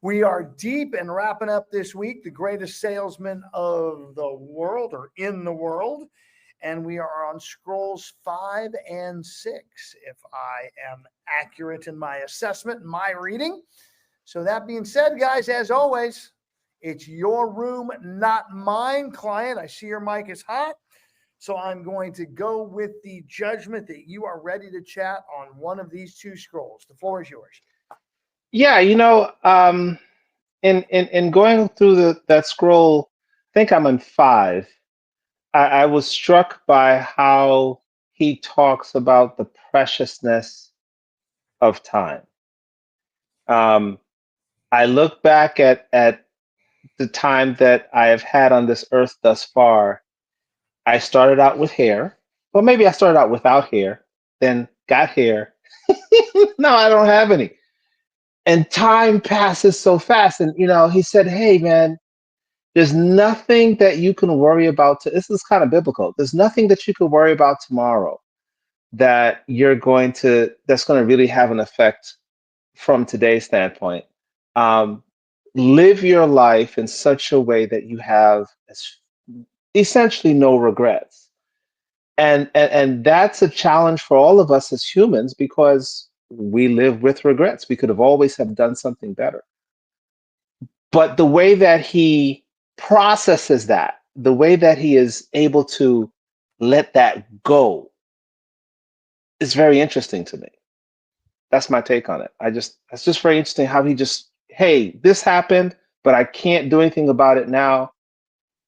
We are deep and wrapping up this week, the greatest salesman of the world or in the world. And we are on scrolls 5 and 6, if I am accurate in my assessment and my reading. So that being said, guys, as always, it's your room, not mine, client. I see your mic is hot. So I'm going to go with the judgment that you are ready to chat on one of these two scrolls. The floor is yours. Yeah, in going through that scroll, I think I'm in 5. I was struck by how he talks about the preciousness of time. I look back at the time that I have had on this earth thus far. I started out with hair. Well, maybe I started out without hair, then got hair. No, I don't have any. And time passes so fast. And, he said, hey, man, there's nothing that you can worry about. This is kind of biblical. There's nothing that you can worry about tomorrow that's going to really have an effect from today's standpoint. Live your life in such a way that you have essentially no regrets. And that's a challenge for all of us as humans because we live with regrets. We could have always have done something better. But the way that he processes that, the way that he is able to let that go is very interesting to me. That's my take on it. It's just very interesting how he just, hey, this happened, but I can't do anything about it now.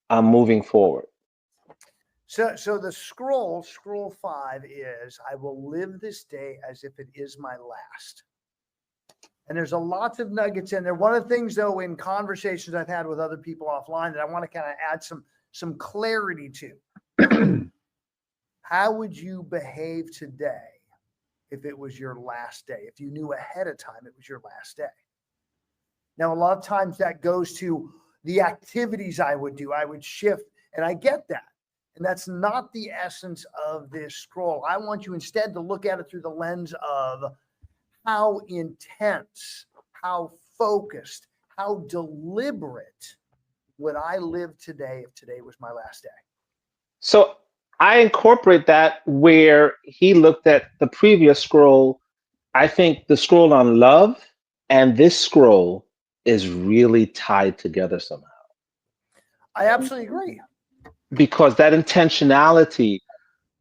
I'm moving forward. So the scroll 5 is, I will live this day as if it is my last. And there's a lots of nuggets in there. One of the things, though, in conversations I've had with other people offline that I want to kind of add some clarity to. How would you behave today if it was your last day? If you knew ahead of time it was your last day? Now, a lot of times that goes to the activities I would do. I would shift, and I get that. And that's not the essence of this scroll. I want you instead to look at it through the lens of how intense, how focused, how deliberate would I live today if today was my last day? So I incorporate that where he looked at the previous scroll. I think the scroll on love and this scroll is really tied together somehow. I absolutely agree. Because that intentionality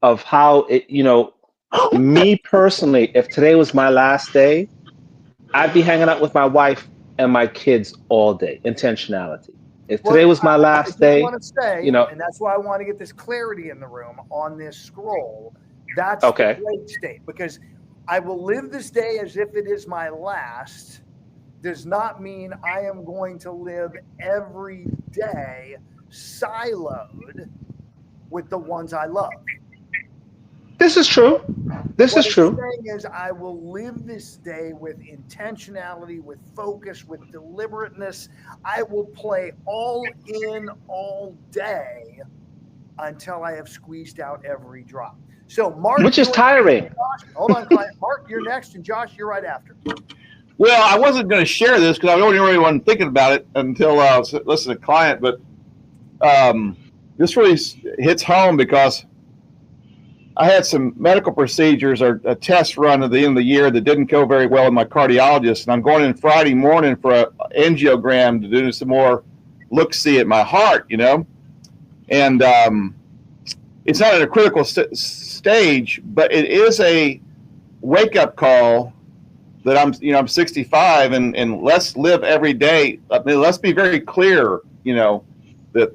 of how it, me personally, if today was my last day, I'd be hanging out with my wife and my kids all day. Intentionality. If today was my last day, I want to say, and that's why I want to get this clarity in the room on this scroll. That's okay. The great state, because I will live this day as if it is my last does not mean I am going to live every day siloed with the ones I love. This is true. What I'm saying is I will live this day with intentionality, with focus, with deliberateness. I will play all in all day until I have squeezed out every drop. So, Mark, which is tiring. Josh, hold on, client. Mark, you're next, and Josh, you're right after. Well, I wasn't going to share this because I really wasn't thinking about it until I was listening to client, but this really hits home because I had some medical procedures or a test run at the end of the year that didn't go very well with my cardiologist, and I'm going in Friday morning for an angiogram to do some more look-see at my heart, and it's not at a critical stage, but it is a wake-up call that I'm 65 and let's live every day. I mean, let's be very clear, that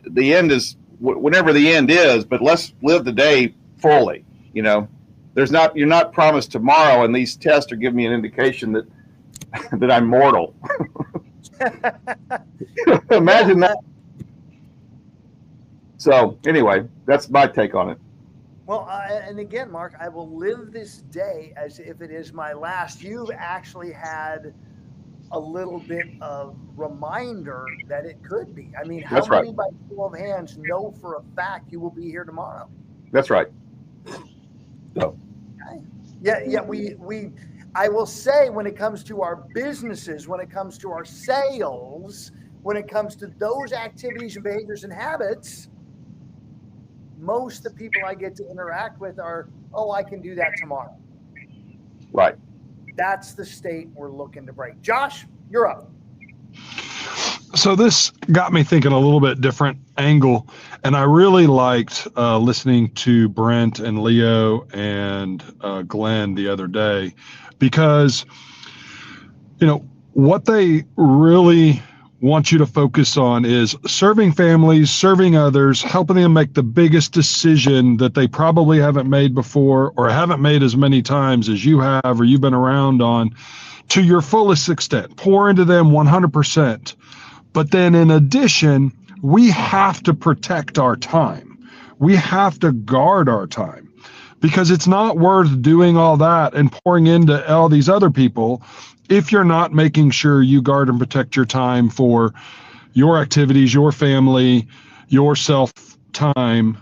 the end is whenever the end is, but let's live the day fully. You're not promised tomorrow, and these tests are giving me an indication that I'm mortal. Imagine that. So anyway, that's my take on it. Well, and again, Mark, I will live this day as if it is my last. You've actually had a little bit of reminder that it could be. I mean, how many by show of hands know for a fact you will be here tomorrow? That's right. So. Okay. Yeah. I will say when it comes to our businesses, when it comes to our sales, when it comes to those activities and behaviors and habits, most of the people I get to interact with are, oh, I can do that tomorrow. Right. That's the state we're looking to break. Josh, you're up. So this got me thinking a little bit different angle, and I really liked listening to Brent and Leo and Glenn the other day, because what they really want you to focus on is serving families, serving others, helping them make the biggest decision that they probably haven't made before or haven't made as many times as you have or you've been around on, to your fullest extent. Pour into them 100%. But then in addition, we have to protect our time. We have to guard our time, because it's not worth doing all that and pouring into all these other people if you're not making sure you guard and protect your time for your activities, your family, your self time.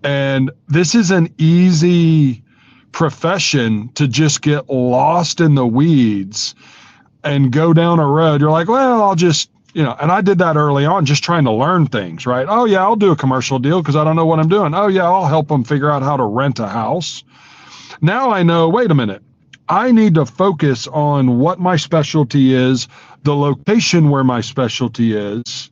And this is an easy profession to just get lost in the weeds and go down a road. You're like, well, I'll just, and I did that early on, just trying to learn things, right? Oh yeah, I'll do a commercial deal because I don't know what I'm doing. Oh yeah, I'll help them figure out how to rent a house. Now I know, wait a minute, I need to focus on what my specialty is, the location where my specialty is,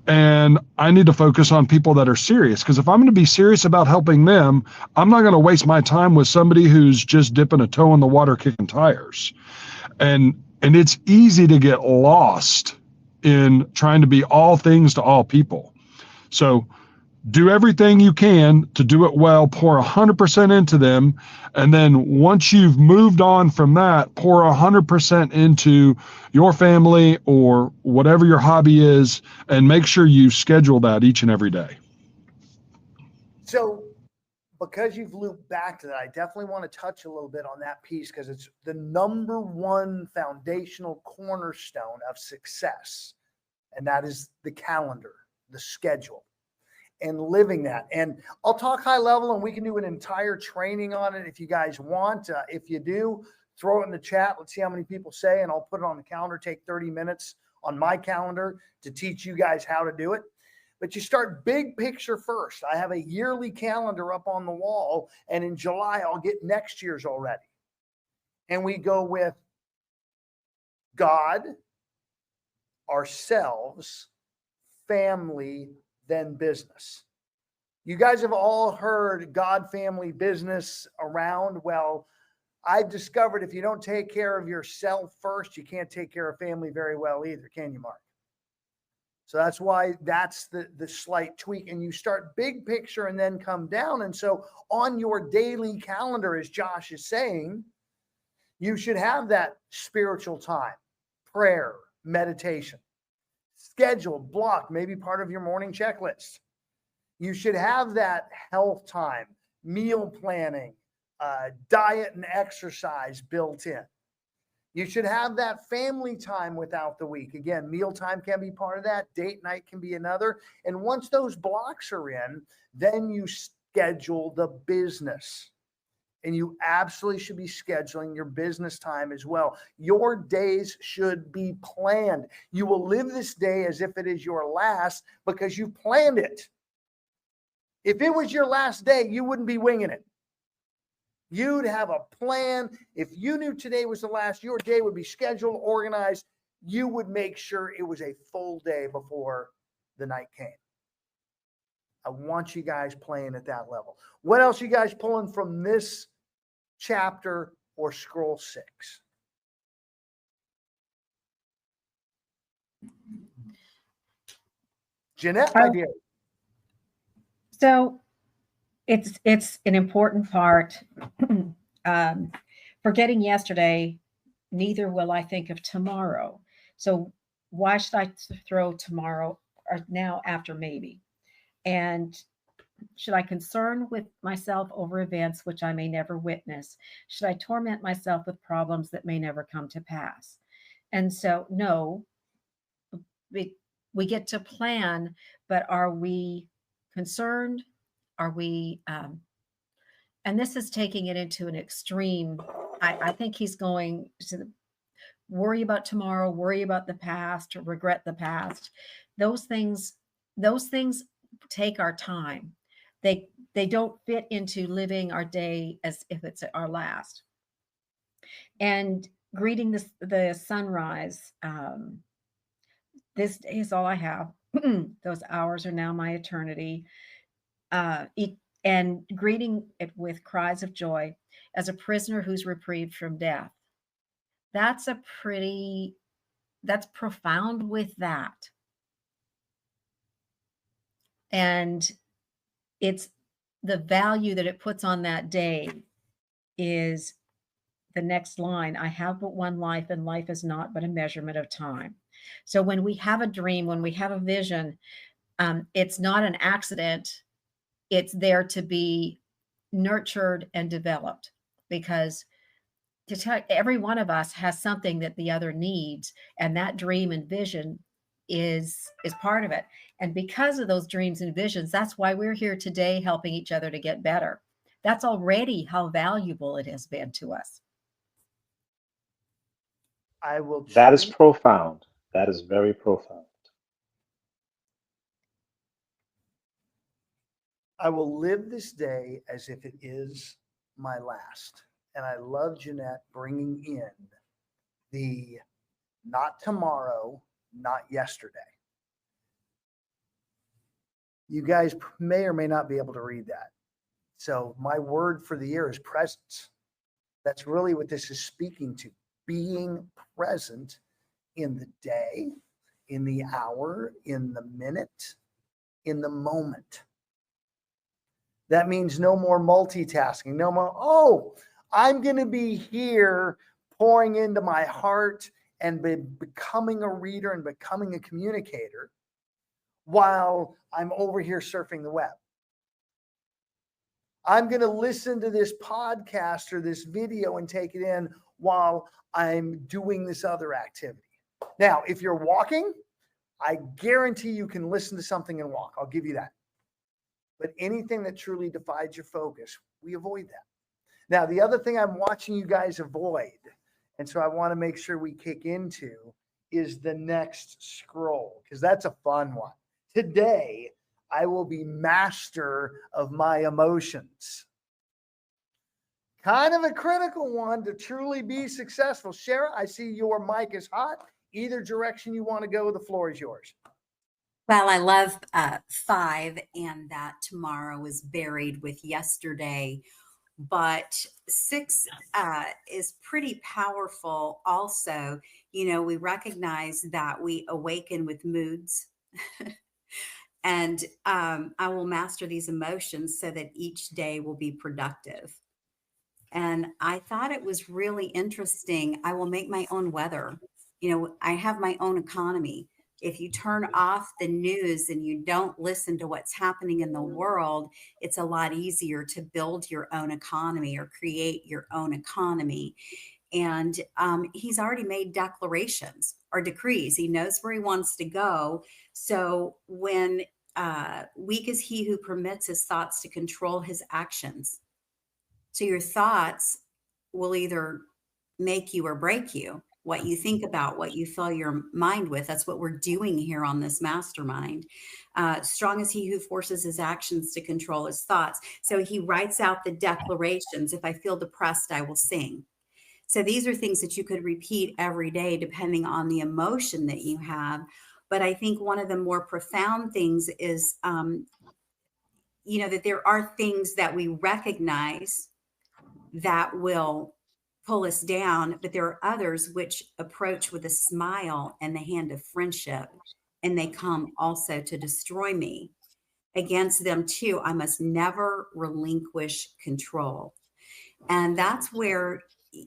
and I need to focus on people that are serious. Because if I'm going to be serious about helping them, I'm not going to waste my time with somebody who's just dipping a toe in the water, kicking tires. And it's easy to get lost in trying to be all things to all people. So do everything you can to do it well, pour 100% into them. And then once you've moved on from that, pour 100% into your family or whatever your hobby is, and make sure you schedule that each and every day. So because you've looped back to that, I definitely want to touch a little bit on that piece, because it's the number one foundational cornerstone of success. And that is the calendar, the schedule, and living that. And I'll talk high level, and we can do an entire training on it if you guys want. If you do, throw it in the chat. Let's see how many people say, and I'll put it on the calendar, take 30 minutes on my calendar to teach you guys how to do it. But you start big picture first. I have a yearly calendar up on the wall, and in July, I'll get next year's already. And we go with God, ourselves, family, then business. You guys have all heard God, family, business around. Well, I've discovered if you don't take care of yourself first, you can't take care of family very well either, can you, Mark? So that's why that's the slight tweak. And you start big picture and then come down. And so on your daily calendar, as Josh is saying, you should have that spiritual time, prayer, meditation, scheduled, block, maybe part of your morning checklist. You should have that health time, meal planning, diet and exercise built in. You should have that family time without the week. Again, mealtime can be part of that. Date night can be another. And once those blocks are in, then you schedule the business. And you absolutely should be scheduling your business time as well. Your days should be planned. You will live this day as if it is your last because you planned it. If it was your last day, you wouldn't be winging it. You'd have a plan. If you knew today was the last, your day would be scheduled, organized. You would make sure it was a full day before the night came. I want you guys playing at that level. What else you guys pulling from this chapter or scroll 6? Jeanette, my dear. So it's an important part. Forgetting yesterday, neither will I think of tomorrow. So why should I throw tomorrow or now after maybe? And should I concern with myself over events which I may never witness? Should I torment myself with problems that may never come to pass? And so, no, we get to plan, but are we concerned? Are we, and this is taking it into an extreme I think he's going to worry about tomorrow, worry about the past, or regret the past. Those things, those things take our time. They don't fit into living our day as if it's our last. And greeting the sunrise. This day is all I have. Those hours are now my eternity. And greeting it with cries of joy as a prisoner who's reprieved from death. That's that's profound with that. And it's the value that it puts on that day is the next line. I have but one life, and life is not but a measurement of time. So when we have a dream, when we have a vision, it's not an accident. It's there to be nurtured and developed, because to tell every one of us has something that the other needs, and that dream and vision is part of it. And because of those dreams and visions, that's why we're here today, helping each other to get better. That's already how valuable it has been to us. I will That is treat, profound. That is very profound. I will live this day as if it is my last. And I love Jeanette bringing in the not tomorrow, not yesterday. You guys may or may not be able to read that. So my word for the year is presence. That's really what this is speaking to. Being present in the day, in the hour, in the minute, in the moment. That means no more multitasking. No more, oh, I'm going to be here pouring into my heart and becoming a reader and becoming a communicator while I'm over here surfing the web. I'm going to listen to this podcast or this video and take it in while I'm doing this other activity. Now, if you're walking, I guarantee you can listen to something and walk. I'll give you that. But anything that truly divides your focus, we avoid that. Now, the other thing I'm watching you guys avoid, and so I want to make sure we kick into, is the next scroll, because that's a fun one. Today, I will be master of my emotions. Kind of a critical one to truly be successful. Shara, I see your mic is hot. Either direction you want to go, the floor is yours. Well, I love 5, and that tomorrow is buried with yesterday. But 6 is pretty powerful also. You know, we recognize that we awaken with moods. And I will master these emotions so that each day will be productive. And I thought it was really interesting. I will make my own weather. You know, I have my own economy. If you turn off the news and you don't listen to what's happening in the world, it's a lot easier to build your own economy or create your own economy. And he's already made declarations or decrees. He knows where he wants to go. So when weak is he who permits his thoughts to control his actions. So your thoughts will either make you or break you. What you think about, what you fill your mind with. That's what we're doing here on this mastermind. Strong is he who forces his actions to control his thoughts. So he writes out the declarations. If I feel depressed, I will sing. So these are things that you could repeat every day, depending on the emotion that you have. But I think one of the more profound things is, you know, that there are things that we recognize that will pull us down, but there are others which approach with a smile and the hand of friendship, and they come also to destroy me. Against them too, I must never relinquish control. And that's where,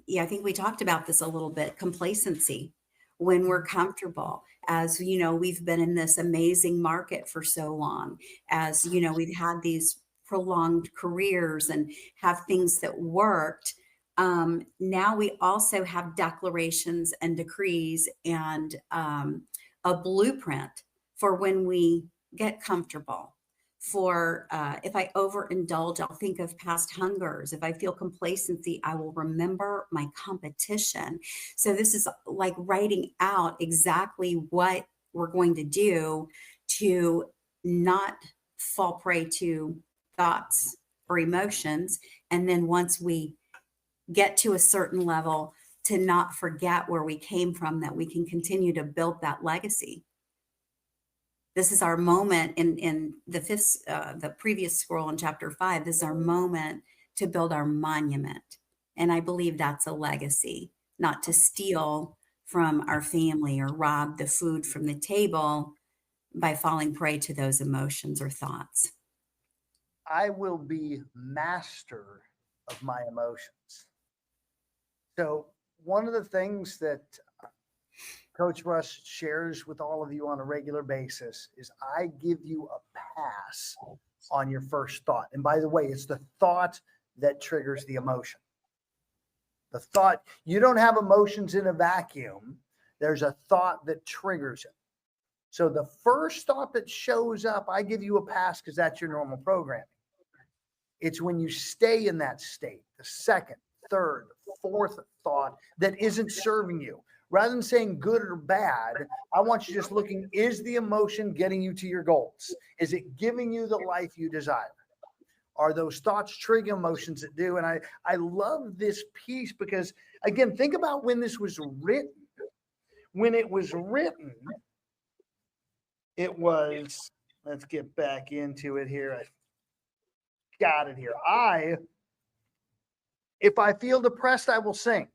yeah, I think we talked about this a little bit, complacency. When we're comfortable, as you know, we've been in this amazing market for so long, as you know, we've had these prolonged careers and have things that worked. Now we also have declarations and decrees and a blueprint for when we get comfortable, For if I overindulge, I'll think of past hungers. If I feel complacency, I will remember my competition. So this is like writing out exactly what we're going to do to not fall prey to thoughts or emotions. And then once we get to a certain level, to not forget where we came from, that we can continue to build that legacy. This is our moment in the previous scroll in chapter 5. This is our moment to build our monument. And I believe that's a legacy, not to steal from our family or rob the food from the table by falling prey to those emotions or thoughts. I will be master of my emotions. So one of the things that Coach Russ shares with all of you on a regular basis is I give you a pass on your first thought. And by the way, it's the thought that triggers the emotion. The thought, you don't have emotions in a vacuum. There's a thought that triggers it. So the first thought that shows up, I give you a pass because that's your normal programming. It's when you stay in that state, the second, third, fourth thought that isn't serving you. Rather than saying good or bad, I want you just looking, is the emotion getting you to your goals? Is it giving you the life you desire? Are those thoughts triggering emotions that do? And I love this piece because, again, think about when this was written. When it was written, it was, let's get back into it here. I got it here. If I feel depressed, I will sing.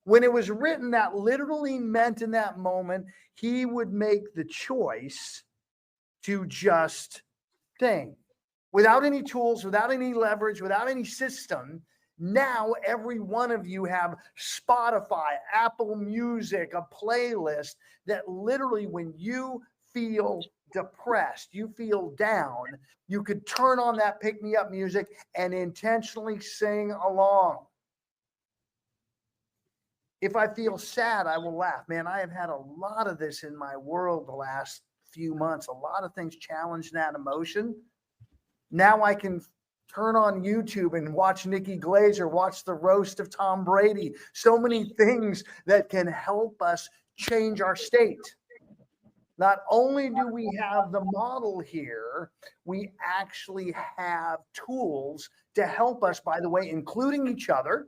When it was written, that literally meant in that moment, he would make the choice to just sing without any tools, without any leverage, without any system. Now, every one of you have Spotify, Apple Music, a playlist that literally when you feel depressed, you feel down, you could turn on that pick-me-up music and intentionally sing along. If I feel sad, I will laugh. Man, I have had a lot of this in my world the last few months. A lot of things challenge that emotion. Now I can turn on YouTube and watch Nikki Glazer, watch the roast of Tom Brady. So many things that can help us change our state. Not only do we have the model here, we actually have tools to help us, by the way, including each other,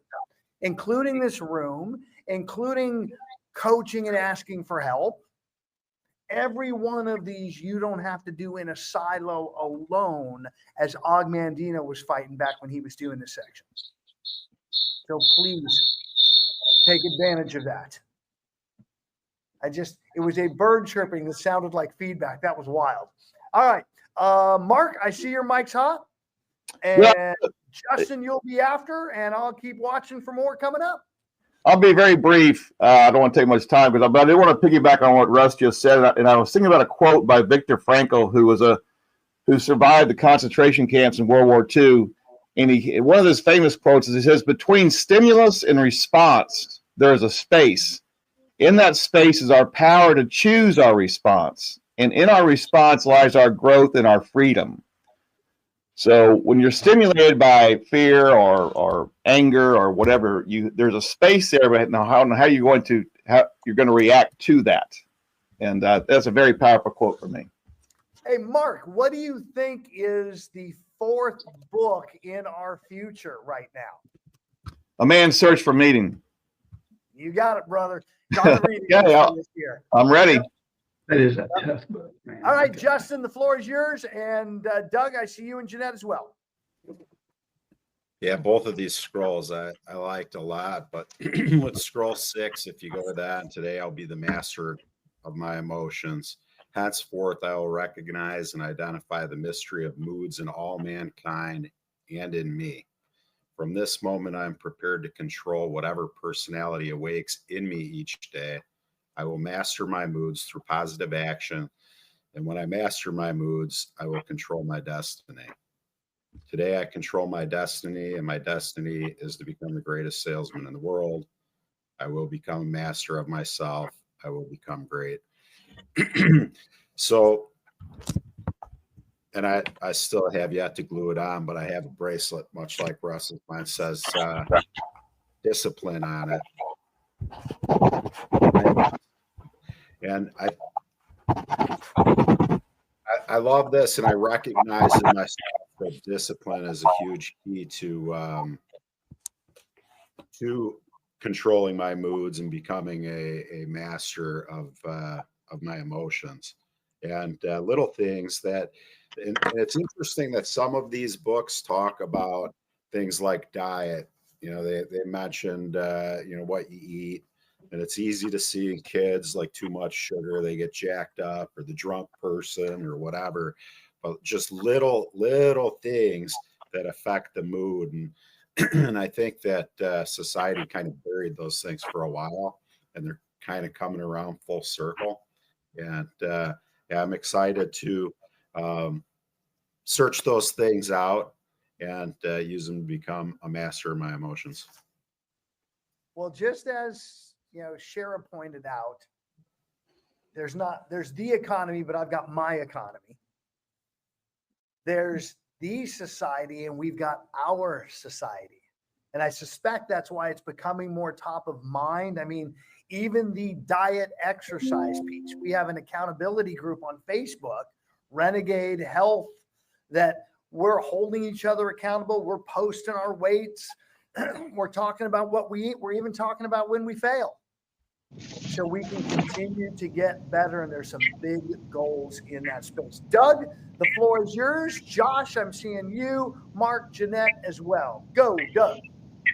including this room, including coaching and asking for help. Every one of these you don't have to do in a silo alone, as Og Mandino was fighting back when he was doing this section. So please take advantage of that. It was a bird chirping that sounded like feedback. That was wild. All right. Mark, I see your mic's hot. And yeah. Justin, you'll be after, and I'll keep watching for more coming up. I'll be very brief. I don't want to take much time, but I do want to piggyback on what Russ just said. And I was thinking about a quote by Viktor Frankl, who survived the concentration camps in World War II. And one of his famous quotes is, he says, "Between stimulus and response, there is a space. In that space is our power to choose our response. And in our response lies our growth and our freedom." So when you're stimulated by fear or anger or whatever, there's a space there, but now how you're going to react to that. And that's a very powerful quote for me. Hey, Mark, what do you think is the fourth book in our future right now? A Man's Search for Meaning. You got it, brother. Got to read it this year. I'm ready. That is a tough book, man. All right, Justin, the floor is yours. And Doug, I see you and Jeanette as well. Yeah, both of these scrolls I liked a lot. But with scroll 6, if you go to that, and today I'll be the master of my emotions. Henceforth, I will recognize and identify the mystery of moods in all mankind and in me. From this moment, I am prepared to control whatever personality awakes in me each day. I will master my moods through positive action. And when I master my moods, I will control my destiny. Today, I control my destiny, and my destiny is to become the greatest salesman in the world. I will become a master of myself. I will become great. So and I still have yet to glue it on, but I have a bracelet, much like Russ's. Mine says discipline on it. And I love this, and I recognize in myself that discipline is a huge key to controlling my moods and becoming a master of my emotions. And little things that, and it's interesting that some of these books talk about things like diet. You know, they mentioned what you eat, and it's easy to see in kids, like too much sugar, they get jacked up, or the drunk person or whatever. But just little things that affect the mood. And and I think that society kind of buried those things for a while, and they're kind of coming around full circle. And yeah, I'm excited to search those things out and use them to become a master of my emotions. Well, just as Shara pointed out, there's the economy, but I've got my economy. There's the society, and we've got our society. And I suspect that's why it's becoming more top of mind. I mean, even the diet exercise piece, we have an accountability group on Facebook, Renegade Health, that we're holding each other accountable. We're posting our weights. We're talking about what we eat. We're even talking about when we fail, so we can continue to get better. And there's some big goals in that space. Doug, the floor is yours. Josh, I'm seeing you. Mark, Jeanette as well. Go, Doug.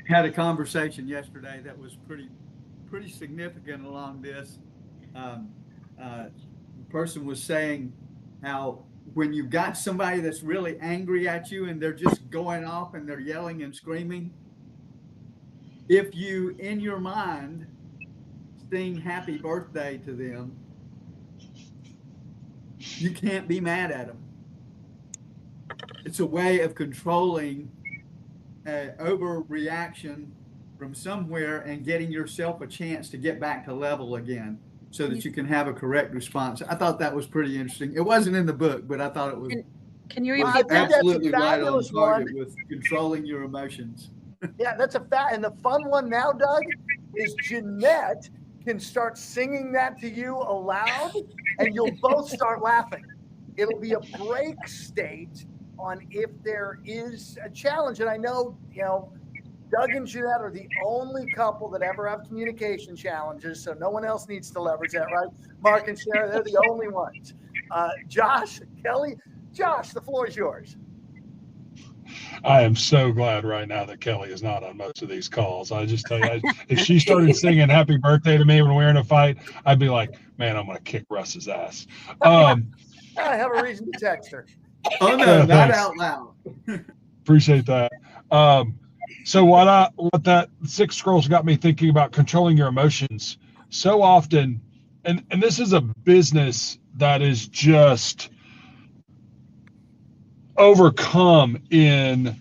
Had a conversation yesterday that was pretty significant along this. The person was saying how when you've got somebody that's really angry at you and they're just going off and they're yelling and screaming, if you in your mind sing happy birthday to them, you can't be mad at them. It's a way of controlling overreaction from somewhere and getting yourself a chance to get back to level again, so that you can have a correct response. I thought that was pretty interesting. It wasn't in the book, but I thought it was. Can you Well, I repeat think that? Absolutely that's a right on fabulous target one. with controlling your emotions. Yeah, that's a fact. And the fun one now, Doug, is Jeanette can start singing that to you aloud, and you'll both start laughing. It'll be a break state on if there is a challenge. And I know, Doug and Jeanette are the only couple that ever have communication challenges, so no one else needs to leverage that, right? Mark and Sarah, they're the only ones. Josh, Kelly, Josh, the floor is yours. I am so glad right now that Kelly is not on most of these calls. I just tell you, if she started singing happy birthday to me when we were in a fight, I'd be like, man, I'm going to kick Russ's ass. I have a reason to text her. Oh no, not thanks. out loud. Appreciate that. So what that 6 scrolls got me thinking about controlling your emotions so often. And this is a business that is just overcome in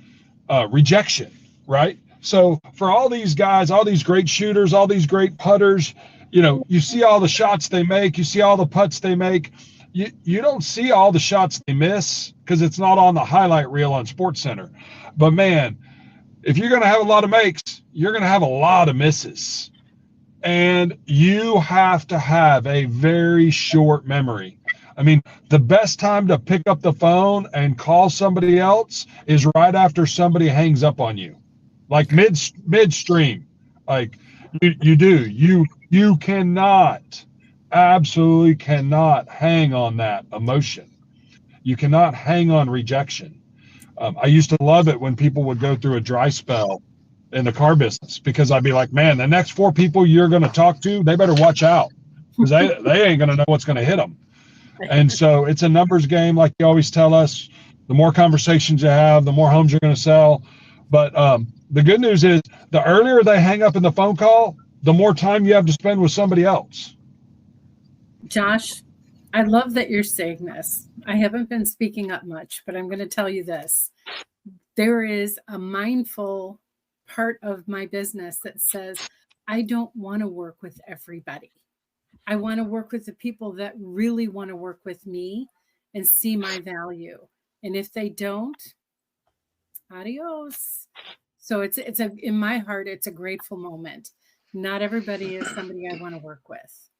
rejection, right? So for all these guys, all these great shooters, all these great putters, you see all the shots they make, you see all the putts they make. You don't see all the shots they miss because it's not on the highlight reel on SportsCenter. But man, if you're going to have a lot of makes, you're going to have a lot of misses. And you have to have a very short memory. I mean, the best time to pick up the phone and call somebody else is right after somebody hangs up on you, like midstream. Like you cannot, absolutely cannot hang on that emotion. You cannot hang on rejection. I used to love it when people would go through a dry spell in the car business, because I'd be like, man, the next 4 people you're going to talk to, they better watch out, because they ain't going to know what's going to hit them. And so it's a numbers game, like you always tell us. The more conversations you have, the more homes you're going to sell. But the good news is the earlier they hang up in the phone call, the more time you have to spend with somebody else. Josh, I love that you're saying this. I haven't been speaking up much, but I'm going to tell you this. There is a mindful part of my business that says, I don't want to work with everybody. I want to work with the people that really want to work with me and see my value. And if they don't, adios. So it's in my heart, it's a grateful moment. Not everybody is somebody I want to work with.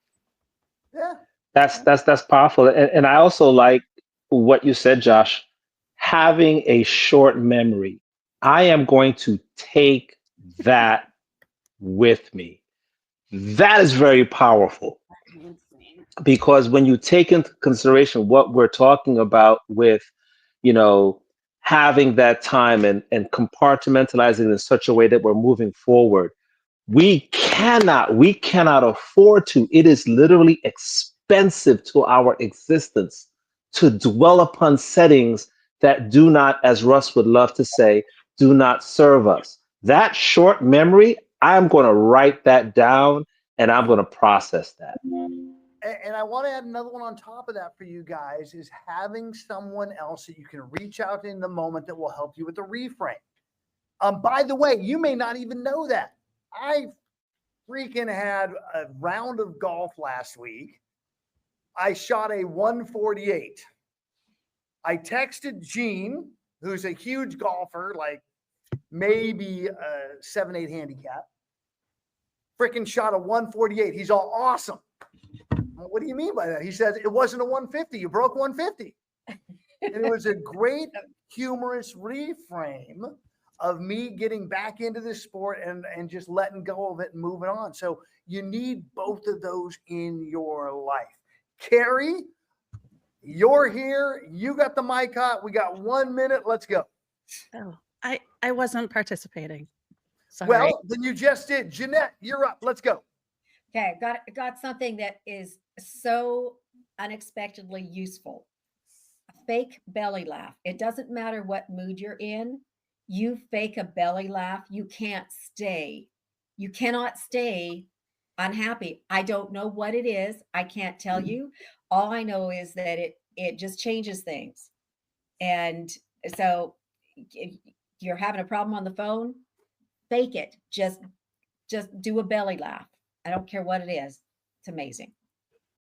Yeah. That's powerful. And I also like what you said, Josh, having a short memory. I am going to take that with me. That is very powerful, because when you take into consideration what we're talking about with, you know, having that time and compartmentalizing in such a way that we're moving forward, we cannot afford to. It is literally expensive to our existence to dwell upon settings that do not, as Russ would love to say, do not serve us. That short memory, I'm going to write that down and I'm going to process that. And I want to add another one on top of that for you guys, is having someone else that you can reach out in the moment that will help you with the reframe. By the way, you may not even know that. I freaking had a round of golf last week. I shot a 148. I texted Gene, who's a huge golfer, like maybe a 7-8 handicap. Freaking shot a 148. He's all awesome. Well, what do you mean by that? He says it wasn't a 150. You broke 150. And it was a great humorous reframe of me getting back into this sport and just letting go of it and moving on. So you need both of those in your life. Carrie, you're here. You got the mic hot. We got 1 minute. Let's go. Oh, I wasn't participating. Sorry. Well, then you just did. Jeanette, you're up. Let's go. Okay, got something that is so unexpectedly useful. A fake belly laugh. It doesn't matter what mood you're in. You fake a belly laugh, you can't stay. You cannot stay unhappy. I don't know what it is. I can't tell you. All I know is that it just changes things. And so if you're having a problem on the phone, fake it. Just do a belly laugh. I don't care what it is. It's amazing.